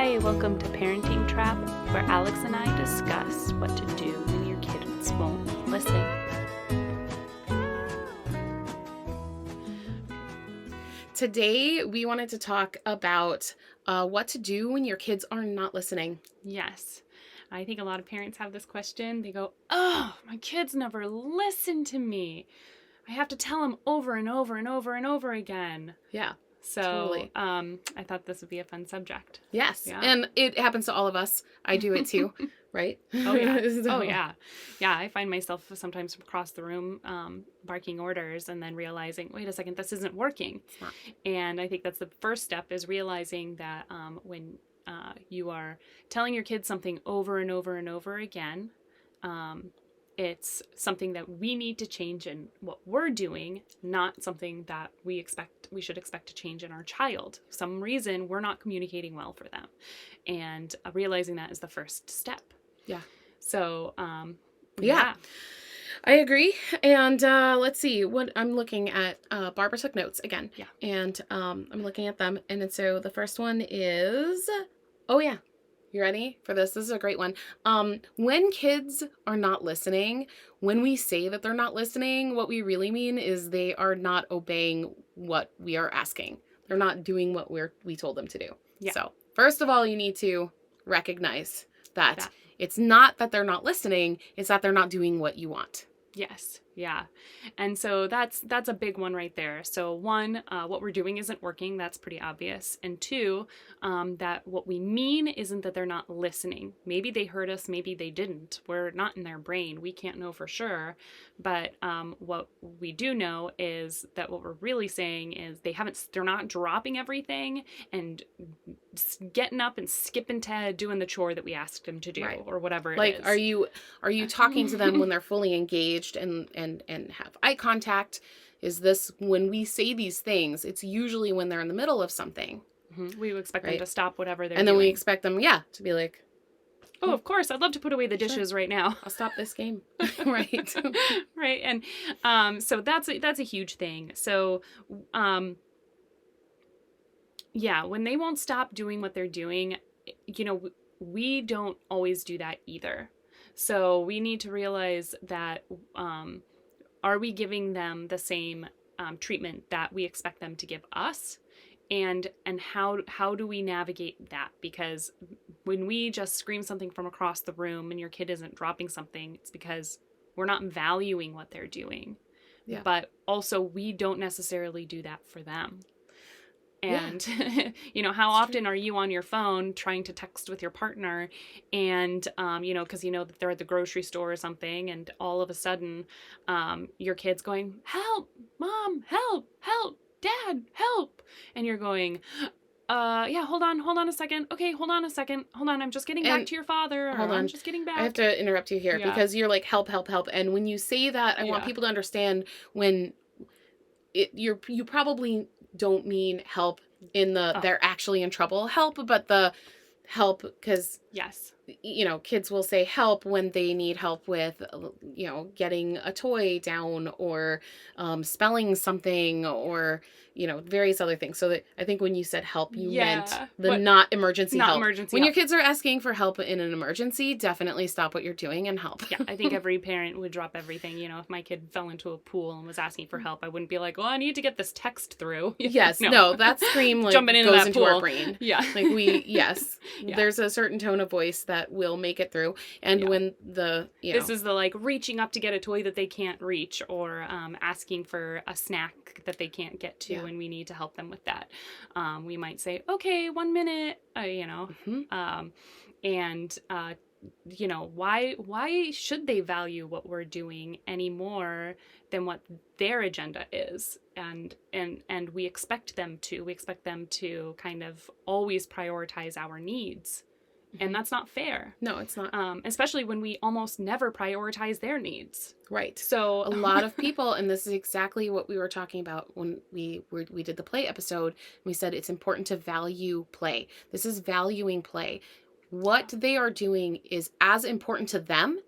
Hi, welcome to Parenting Trap, where Alex and I discuss what to do when your kids won't listen. Today, we wanted to talk about what to do when your kids are not listening. Yes, I think a lot of parents have this question. They go, oh, my kids never listen to me. I have to tell them over and over and over and over again. Yeah. So, Totally. I thought this would be a fun subject. Yes. Yeah. And it happens to all of us. I do it too, right? Oh, yeah. So- Oh, yeah. Yeah, I find myself sometimes across the room barking orders and then realizing, wait a second, this isn't working. It's not. And I think that's the first step, is realizing that when you are telling your kids something over and over and over again, it's something that we need to change in what we're doing, not something that we should expect to change in our child. For some reason, we're not communicating well for them. And realizing that is the first step. Yeah. So, Yeah. I agree. And let's see what I'm looking at. Barbara took notes again. Yeah. And I'm looking at them. And so the first one is, oh yeah. You ready for this? This is a great one. When kids are not listening, when we say that they're not listening, what we really mean is they are not obeying what we are asking. They're not doing what we told them to do. Yeah. So first of all, you need to recognize that it's not that they're not listening, it's that they're not doing what you want. Yes. Yeah. And so that's a big one right there. So one, what we're doing isn't working. That's pretty obvious. And two, that what we mean isn't that they're not listening. Maybe they heard us, maybe they didn't. We're not in their brain. We can't know for sure. But what we do know is that what we're really saying is they're not dropping everything and getting up and skipping to doing the chore that we asked them to do, Right. or whatever it Like, is. are you talking to them when they're fully engaged and have eye contact? Is this when we say these things? It's usually when they're in the middle of something. Mm-hmm. We would expect Right. them to stop whatever they're And then doing. we expect them, to be like, oh, of course, I'd love to put away the Sure. dishes right now. I'll stop this game. Right. Right. And so that's a huge thing. So when they won't stop doing what they're doing, we don't always do that either. So we need to realize that are we giving them the same treatment that we expect them to give us? And how do we navigate that? Because when we just scream something from across the room and your kid isn't dropping something, it's because we're not valuing what they're doing. Yeah. But also, we don't necessarily do that for them. And, how often are you on your phone trying to text with your partner and, because that they're at the grocery store or something, and all of a sudden your kid's going, help, mom, help, dad, help. And you're going, hold on a second. Okay, hold on a second. Hold on, I'm just getting back to your father. Hold on. I'm just getting back. I have to interrupt you here because you're like, help. And when you say that, I want people to understand when you probably don't mean help in they're actually in trouble help, but the help, because yes, kids will say help when they need help with getting a toy down or spelling something or various other things. So that I think when you said help, you meant not emergency help. When your kids are asking for help in an emergency, definitely stop what you're doing and help. Yeah, I think every parent would drop everything. If my kid fell into a pool and was asking for help, I wouldn't be like, I need to get this text through. Yes, no, that scream jumping into goes that into pool. Our brain. Yeah, Yeah. There's a certain tone of voice that will make it through, and when this is the reaching up to get a toy that they can't reach, or asking for a snack that they can't get to, and we need to help them with that. We might say, okay, 1 minute, why should they value what we're doing any more than what their agenda is? And we expect them to kind of always prioritize our needs. And that's not fair. No, it's not. Especially when we almost never prioritize their needs. Right. So a lot of people, and this is exactly what we were talking about when we did the play episode. We said it's important to value play. This is valuing play. What they are doing is as important to them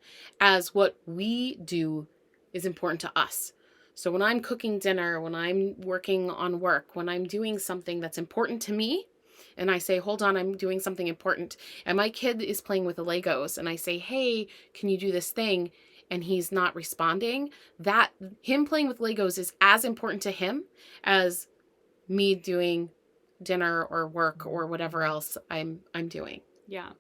as what we do is important to us. So when I'm cooking dinner, when I'm working on work, when I'm doing something that's important to me, and I say, hold on, I'm doing something important, and my kid is playing with the Legos, and I say, hey, can you do this thing? And he's not responding, that him playing with Legos is as important to him as me doing dinner or work or whatever else I'm doing. Yeah.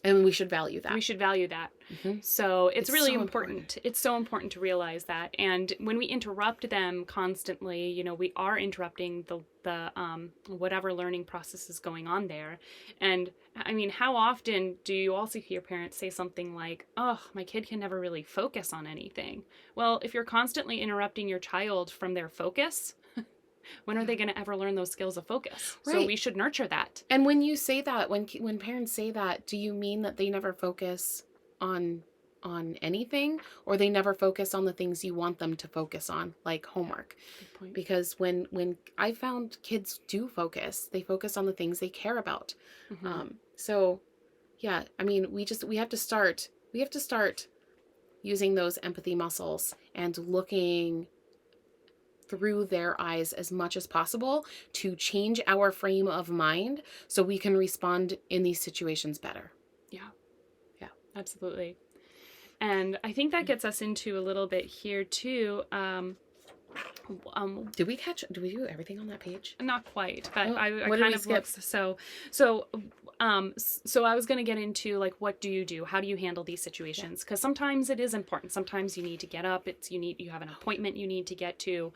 And we should value that. We should value that. Mm-hmm. So it's really so important. It's so important to realize that. And when we interrupt them constantly, you know, we are interrupting the whatever learning process is going on there. And I mean, how often do you also hear parents say something like, oh, my kid can never really focus on anything? Well, if you're constantly interrupting your child from their focus, when are they going to ever learn those skills of focus? Right. So we should nurture that. And when you say that, when parents say that, do you mean that they never focus on anything, or they never focus on the things you want them to focus on, like homework? Good point. Because when I found kids do focus, they focus on the things they care about. Mm-hmm. So yeah, I mean, we have to start using those empathy muscles and looking through their eyes as much as possible to change our frame of mind so we can respond in these situations better. Yeah. Yeah. Absolutely. And I think that gets us into a little bit here too. Did we do everything on that page? Not quite, but Oh, I what did kind we of skip? looked. So I was going to get into like, what do you do? How do you handle these situations? Because sometimes it is important. Sometimes you need to get up. You have an appointment you need to get to.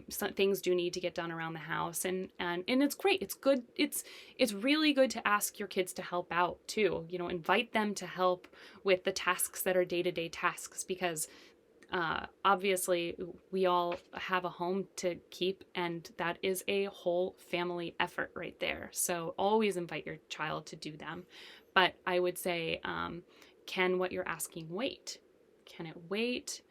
Some things do need to get done around the house, and it's great. It's good. It's really good to ask your kids to help out too. You know, invite them to help with the tasks that are day-to-day tasks, because obviously we all have a home to keep, and that is a whole family effort right there. So always invite your child to do them. But I would say, can what you're asking wait? Can it wait?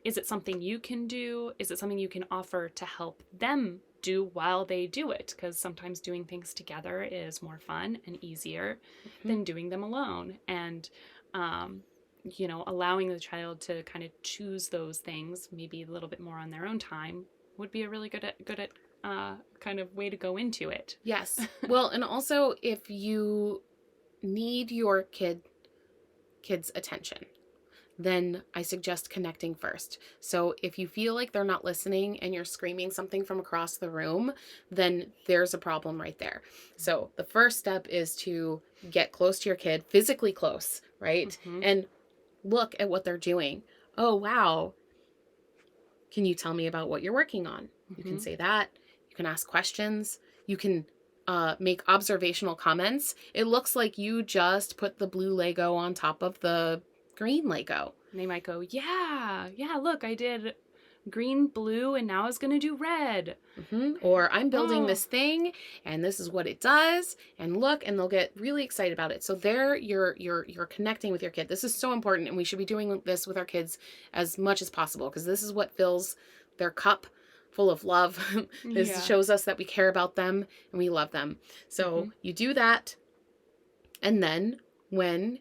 Is it something you can do? Is it something you can offer to help them do while they do it? Because sometimes doing things together is more fun and easier than doing them alone. And you know, allowing the child to kind of choose those things, maybe a little bit more on their own time, would be a really good kind of way to go into it. Yes. Well, and also if you need your kid's attention, then I suggest connecting first. So if you feel like they're not listening and you're screaming something from across the room, then there's a problem right there. So the first step is to get close to your kid, physically close, right? Mm-hmm. And look at what they're doing. Oh, wow. Can you tell me about what you're working on? Mm-hmm. You can say that. You can ask questions. You can make observational comments. It looks like you just put the blue Lego on top of the green Lego. And they might go, yeah, look, I did green, blue, and now it's going to do red. Mm-hmm. Or I'm building this thing, and this is what it does, and look, and they'll get really excited about it. So there, you're connecting with your kid. This is so important, and we should be doing this with our kids as much as possible, because this is what fills their cup full of love. This shows us that we care about them and we love them. So you do that, and then when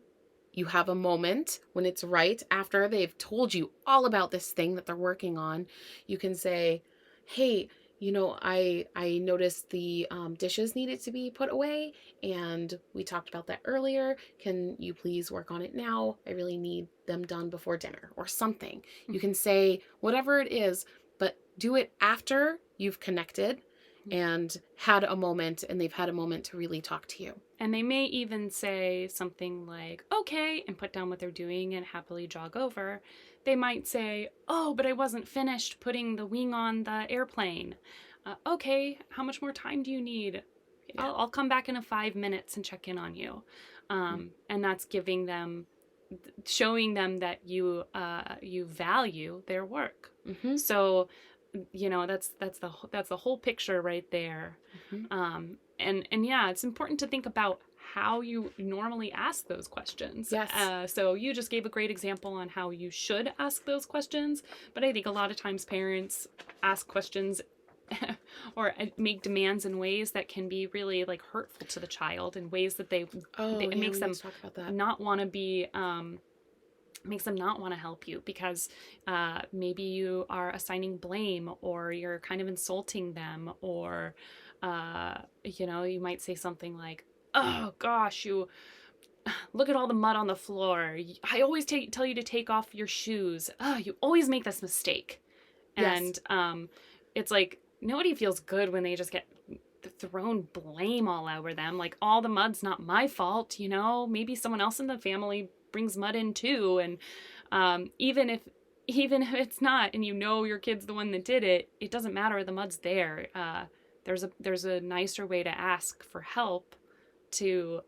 you have a moment, when it's right after they've told you all about this thing that they're working on, you can say, hey, you know, I noticed the dishes needed to be put away, and we talked about that earlier. Can you please work on it now? I really need them done before dinner, or something. You can say whatever it is, but do it after you've connected and had a moment, and they've had a moment to really talk to you. And they may even say something like, okay, and put down what they're doing and happily jog over. They might say, oh, but I wasn't finished putting the wing on the airplane. Okay, how much more time do you need? Yeah. I'll come back in 5 minutes and check in on you. And that's giving them, showing them that you value their work. So, you know, that's the whole picture right there. And yeah, it's important to think about how you normally ask those questions. Yes. So you just gave a great example on how you should ask those questions, but I think a lot of times parents ask questions or make demands in ways that can be really like hurtful to the child, in ways that it makes them not want to be makes them not want to help you, because maybe you are assigning blame, or you're kind of insulting them, or You might say something like, "Oh gosh, you look at all the mud on the floor. I always tell you to take off your shoes. Oh, you always make this mistake." Yes. And it's like nobody feels good when they just get thrown blame all over them. Like, all the mud's not my fault, maybe someone else in the family brings mud in too. And even if it's not, and your kid's the one that did it, it doesn't matter. The mud's there. There's a nicer way to ask for help to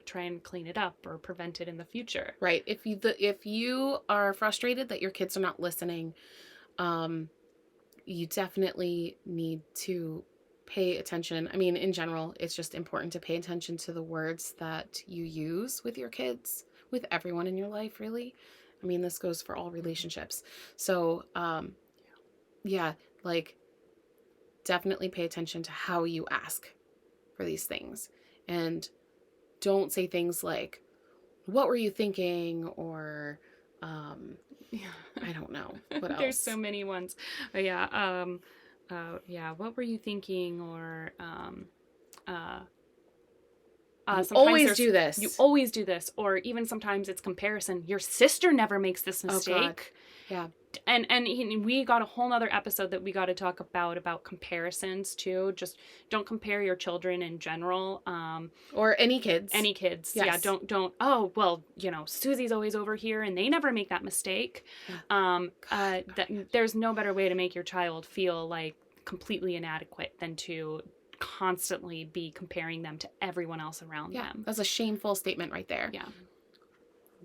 try and clean it up or prevent it in the future. Right. If you are frustrated that your kids are not listening, you definitely need to pay attention. I mean, in general, it's just important to pay attention to the words that you use with your kids, with everyone in your life, really. I mean, this goes for all relationships. So, yeah, like, definitely pay attention to how you ask for these things. And don't say things like, "What were you thinking?" Or, I don't know. What else? There's so many ones. Yeah. What were you thinking? Or You sometimes always do this. You always do this. Or even sometimes it's comparison. Your sister never makes this mistake. Oh, God. Yeah. And we got a whole other episode that we got to talk about comparisons too. Just don't compare your children in general. Or any kids. Any kids. Yes. Yeah. Don't. Oh, well, Susie's always over here and they never make that mistake. Yeah. There's no better way to make your child feel like completely inadequate than to constantly be comparing them to everyone else around them. That's a shameful statement right there. Yeah.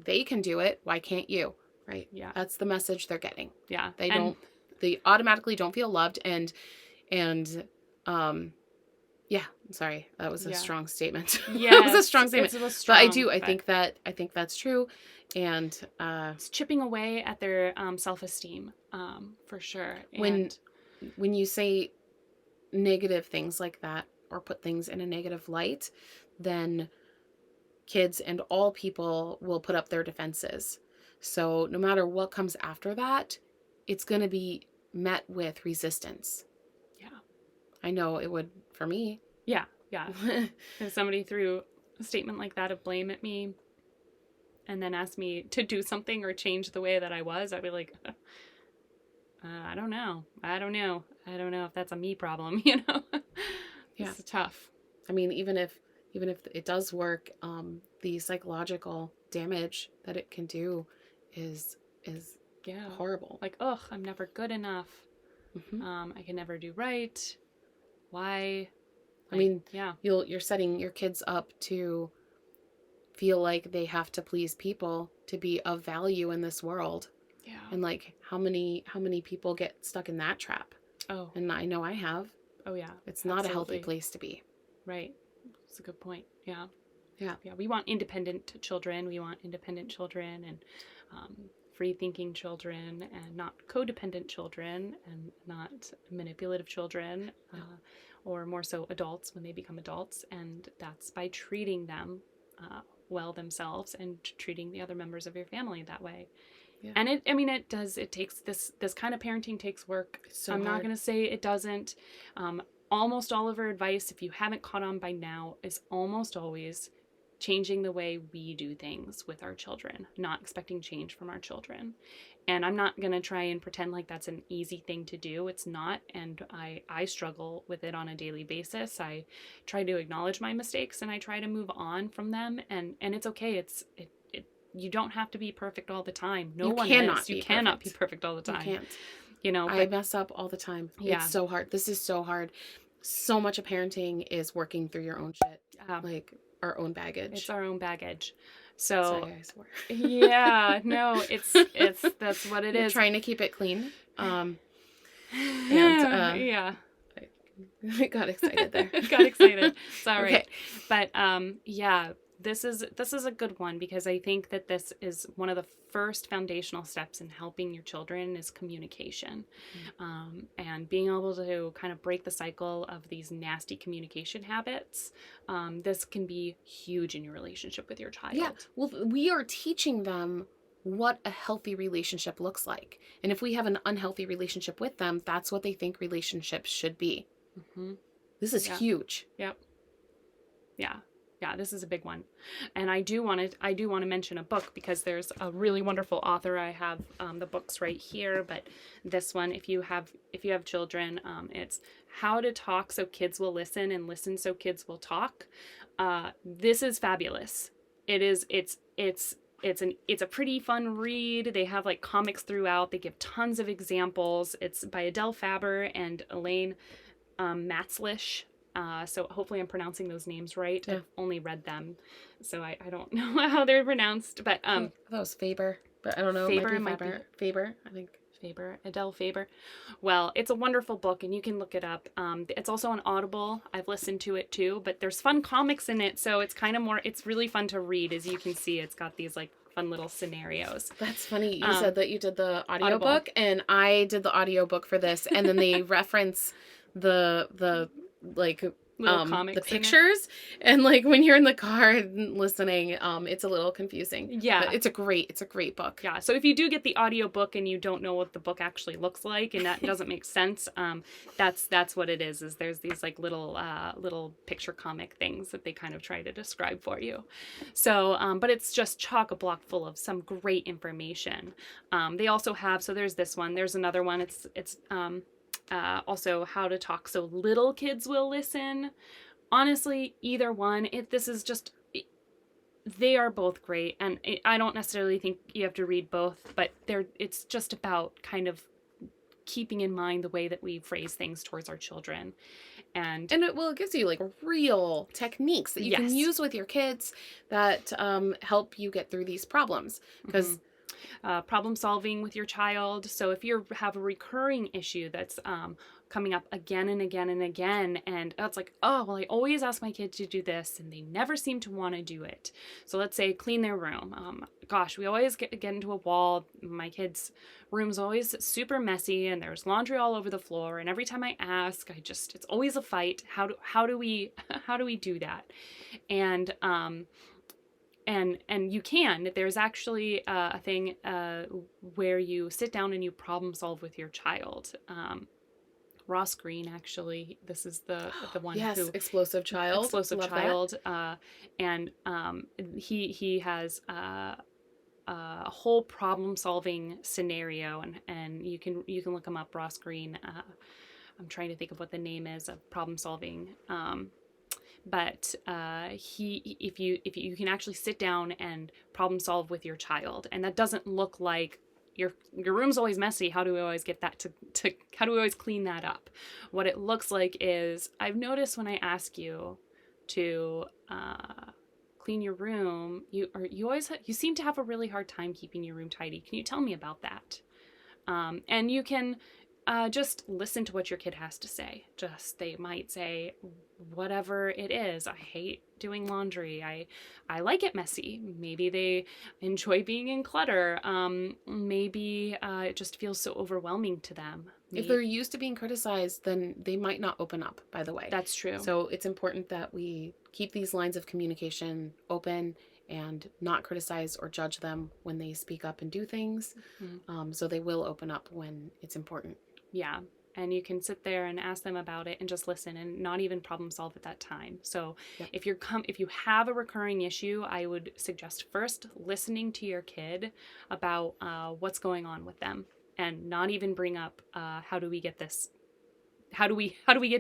They can do it. Why can't you? Right? Yeah. That's the message they're getting. Yeah. They automatically don't feel loved and yeah, sorry. That was a strong statement. Yeah. It was a strong statement. But I think that's true. And it's chipping away at their self-esteem, for sure. When you say negative things like that or put things in a negative light, then kids and all people will put up their defenses. So no matter what comes after that, it's going to be met with resistance. Yeah. I know it would for me. Yeah. Yeah. If somebody threw a statement like that of blame at me and then asked me to do something or change the way that I was, I'd be like, I don't know if that's a me problem, Yeah. It's tough. I mean, even if it does work, the psychological damage that it can do is horrible. Like, I'm never good enough. Mm-hmm. I can never do right. Why? I mean, you're setting your kids up to feel like they have to please people to be of value in this world. Yeah. And like, how many people get stuck in that trap? Oh. And I know I have. Oh yeah. It's not a healthy place to be. Right. That's a good point. Yeah. Yeah. Yeah. We want independent children. And free-thinking children, and not codependent children, and not manipulative children, or more so adults when they become adults. And that's by treating them well themselves and treating the other members of your family that way. Yeah. And it takes this kind of parenting takes work. So I'm not going to say it doesn't. Almost all of our advice, if you haven't caught on by now, is almost always changing the way we do things with our children, not expecting change from our children. And I'm not going to try and pretend like that's an easy thing to do. It's not. And I struggle with it on a daily basis. I try to acknowledge my mistakes and I try to move on from them. And it's okay. You don't have to be perfect all the time. No one is. You cannot be perfect all the time. You can't. I mess up all the time. Yeah. It's so hard. This is so hard. So much of parenting is working through your own shit. Like our own baggage. It's our own baggage. So sorry, I swear. Yeah, no, it's that's what it is. Trying to keep it clean. Yeah. I got excited there. Got excited. Sorry. Okay. But yeah, this is a good one, because I think that this is one of the first foundational steps in helping your children is communication. And being able to kind of break the cycle of these nasty communication habits. This can be huge in your relationship with your child. Yeah. Well, we are teaching them what a healthy relationship looks like. And if we have an unhealthy relationship with them, that's what they think relationships should be. Mm-hmm. This is Yeah. huge. Yep. Yeah. Yeah, this is a big one. And I do want to mention a book because there's a really wonderful author. I have the books right here, but this one, if you have children, it's How to Talk So Kids Will Listen and Listen So Kids Will Talk. This is fabulous. It's a pretty fun read. They have like comics throughout. They give tons of examples. It's by Adele Faber and Elaine Mazlish. So hopefully I'm pronouncing those names right. Yeah. I've only read them, so I don't know how they're pronounced. But I thought it was Faber, but I don't know. Faber It might be Faber, I think. Faber, Adele Faber. Well, it's a wonderful book, and you can look it up. It's also on Audible. I've listened to it too, but there's fun comics in it, so it's kind of more. It's really fun to read, as you can see. It's got these like fun little scenarios. That's funny. You said that you did the audiobook, Audible. and I did the audiobook for this, and then they reference the like Little comics the in it. pictures, and like when you're in the car listening, it's a little confusing. Yeah. But it's a great book. Yeah, so if you do get the audiobook and you don't know what the book actually looks like and that doesn't make sense, that's what it is there's these like little picture comic things that they kind of try to describe for you. So, but it's just chock-a-block full of some great information. They also have, so there's this one, there's another one, it's also How to Talk So Little Kids Will Listen. Honestly, either one, they are both great, and I don't necessarily think you have to read both, but it's just about kind of keeping in mind the way that we phrase things towards our children. And it gives you like real techniques that you can Yes. use with your kids that help you get through these problems. Because problem solving with your child. So if you have a recurring issue that's coming up again and again and again, and it's like, oh, well, I always ask my kid to do this and they never seem to want to do it. So let's say clean their room. Gosh, we always get into a wall. My kid's room's always super messy and there's laundry all over the floor. And every time I ask, it's always a fight. How do we do that? And you can. There's actually a thing where you sit down and you problem solve with your child. Ross Greene, actually, this is the one yes, who Explosive Child. Explosive Love Child, and he has a whole problem solving scenario, and you can look him up, Ross Greene. I'm trying to think of what the name is of problem solving. But if you can actually sit down and problem solve with your child, and that doesn't look like your room's always messy. How do we always get that to how do we always clean that up? What it looks like is, I've noticed when I ask you to clean your room, you seem to have a really hard time keeping your room tidy. Can you tell me about that? And you can just listen to what your kid has to say. They might say, whatever it is, I hate doing laundry. I like it messy. Maybe they enjoy being in clutter. Maybe it just feels so overwhelming to them. If they're used to being criticized, then they might not open up, by the way. That's true. So it's important that we keep these lines of communication open and not criticize or judge them when they speak up and do things. Mm-hmm. So they will open up when it's important. Yeah. And you can sit there and ask them about it and just listen and not even problem solve at that time. So Yep. if you have a recurring issue, I would suggest first listening to your kid about what's going on with them, and not even bring up how do we get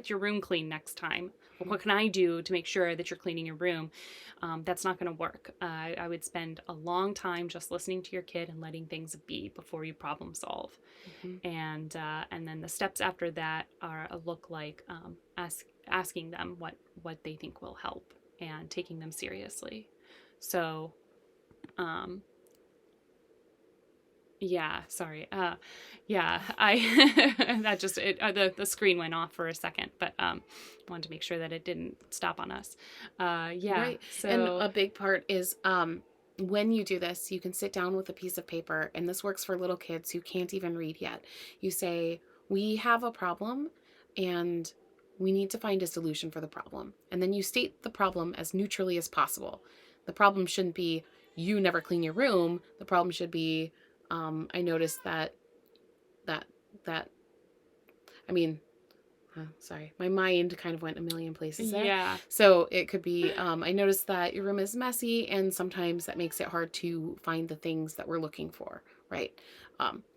your room clean next time? What can I do to make sure that you're cleaning your room? That's not going to work. I would spend a long time just listening to your kid and letting things be before you problem solve. Mm-hmm. And then the steps after that look like asking them what they think will help and taking them seriously. So, yeah, sorry. Yeah, that just the screen went off for a second, but wanted to make sure that it didn't stop on us. Yeah. Right. So, and a big part is when you do this, you can sit down with a piece of paper, and this works for little kids who can't even read yet. You say, we have a problem and we need to find a solution for the problem. And then you state the problem as neutrally as possible. The problem shouldn't be, you never clean your room. The problem should be, I noticed that I mean, Sorry, my mind kind of went a million places there. Yeah. So it could be, I noticed that your room is messy, and sometimes that makes it hard to find the things that we're looking for, right?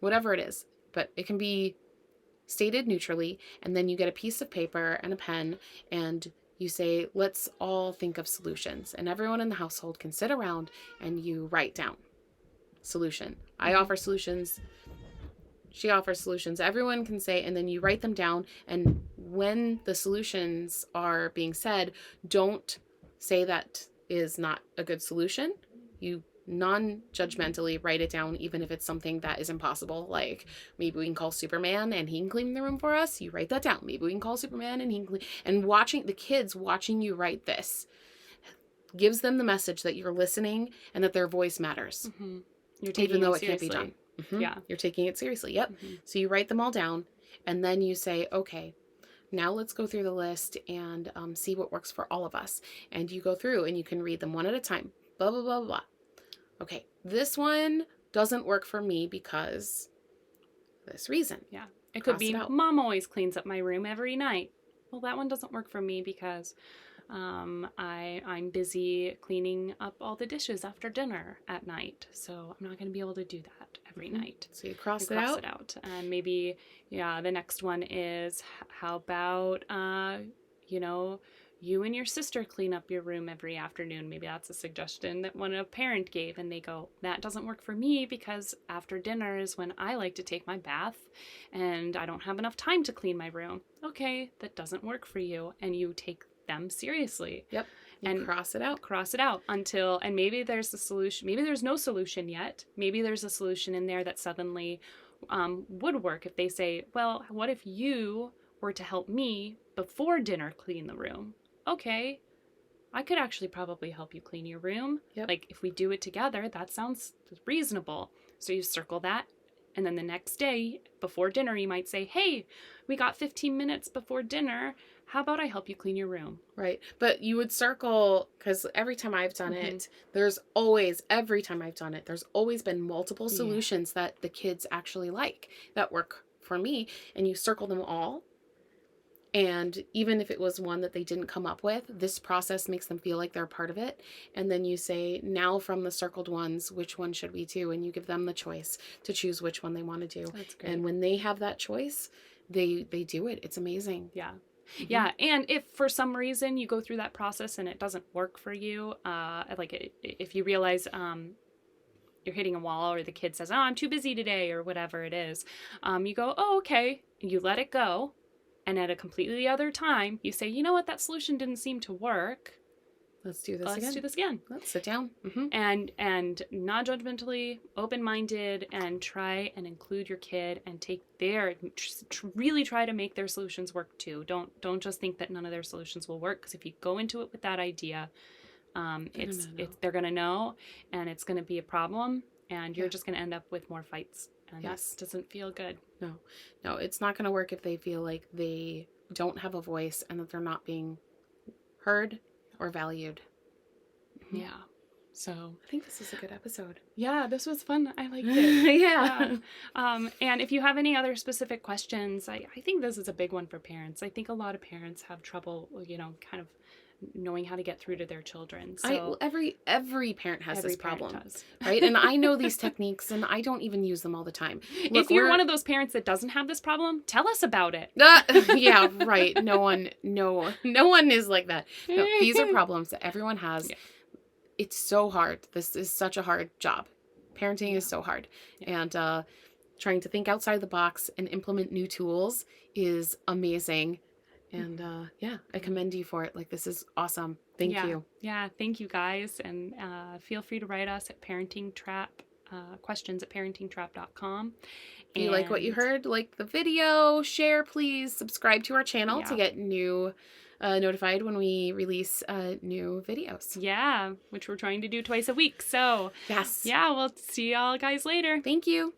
Whatever it is. But it can be stated neutrally, and then you get a piece of paper and a pen, and you say, let's all think of solutions. And everyone in the household can sit around and you write down solution. I offer solutions. She offers solutions. Everyone can say, and then you write them down. And when the solutions are being said, don't say that is not a good solution. You non-judgmentally write it down, even if it's something that is impossible. Like, maybe we can call Superman and he can clean the room for us. You write that down. Maybe we can call Superman and he can clean. And watching the kids watching you write this gives them the message that you're listening and that their voice matters. Mm-hmm. You're taking even though it it can't seriously. be done. Mm-hmm. Yeah. You're taking it seriously. Yep. Mm-hmm. So you write them all down, and then you say, okay, now let's go through the list and see what works for all of us. And you go through and you can read them one at a time. Blah, blah, blah, blah. Okay, this one doesn't work for me because this reason. Yeah. It could Cross be, it out. Mom always cleans up my room every night. Well, that one doesn't work for me because I'm busy cleaning up all the dishes after dinner at night. So I'm not going to be able to do that every night. So you cross You it out. And maybe, the next one is, how about, you and your sister clean up your room every afternoon. Maybe that's a suggestion that a parent gave, and they go, that doesn't work for me because after dinner is when I like to take my bath and I don't have enough time to clean my room. Okay, that doesn't work for you. And you take them seriously. Yep. And cross it out. Cross it out until, and maybe there's a solution. Maybe there's no solution yet. Maybe there's a solution in there that suddenly would work if they say, well, what if you were to help me before dinner clean the room? Okay, I could actually probably help you clean your room. Yep. Like, if we do it together, that sounds reasonable. So you circle that. And then the next day, before dinner, you might say, hey, we got 15 minutes before dinner. How about I help you clean your room? Right. But you would circle, because every time I've done it, there's always been multiple solutions that the kids actually like that work for me. And you circle them all. And even if it was one that they didn't come up with, this process makes them feel like they're a part of it. And then you say, now from the circled ones, which one should we do? And you give them the choice to choose which one they want to do. That's great. And when they have that choice, they do it. It's amazing. Yeah. Yeah. And if for some reason you go through that process and it doesn't work for you, if you realize you're hitting a wall, or the kid says, oh, I'm too busy today, or whatever it is, you go, oh, okay. You let it go. And at a completely other time, you say, you know what, that solution didn't seem to work. Let's do this again. Let's sit down. And non-judgmentally, open-minded, and try and include your kid and take really try to make their solutions work too. Don't just think that none of their solutions will work, because if you go into it with that idea, they're going to know, and it's going to be a problem, and you're just going to end up with more fights. And that doesn't feel good. No, it's not going to work if they feel like they don't have a voice and that they're not being heard or valued. Yeah. So I think this is a good episode. Yeah, this was fun. I liked it. Yeah. And if you have any other specific questions, I think this is a big one for parents. I think a lot of parents have trouble, kind of knowing how to get through to their children. So every parent has this problem, does. Right? And I know these techniques, and I don't even use them all the time. Look, if you're one of those parents that doesn't have this problem, tell us about it. Yeah, right. No one is like that. No, these are problems that everyone has. Yeah. It's so hard. This is such a hard job. Parenting is so hard. Yeah. And trying to think outside the box and implement new tools is amazing. And I commend you for it. Like, this is awesome. Thank you. Yeah, thank you guys. And feel free to write us at questions at parentingtrap.com. If you like what you heard, like the video, share, please, subscribe to our channel to get notified when we release new videos. Yeah, which we're trying to do twice a week. So yes. Yeah, we'll see y'all guys later. Thank you.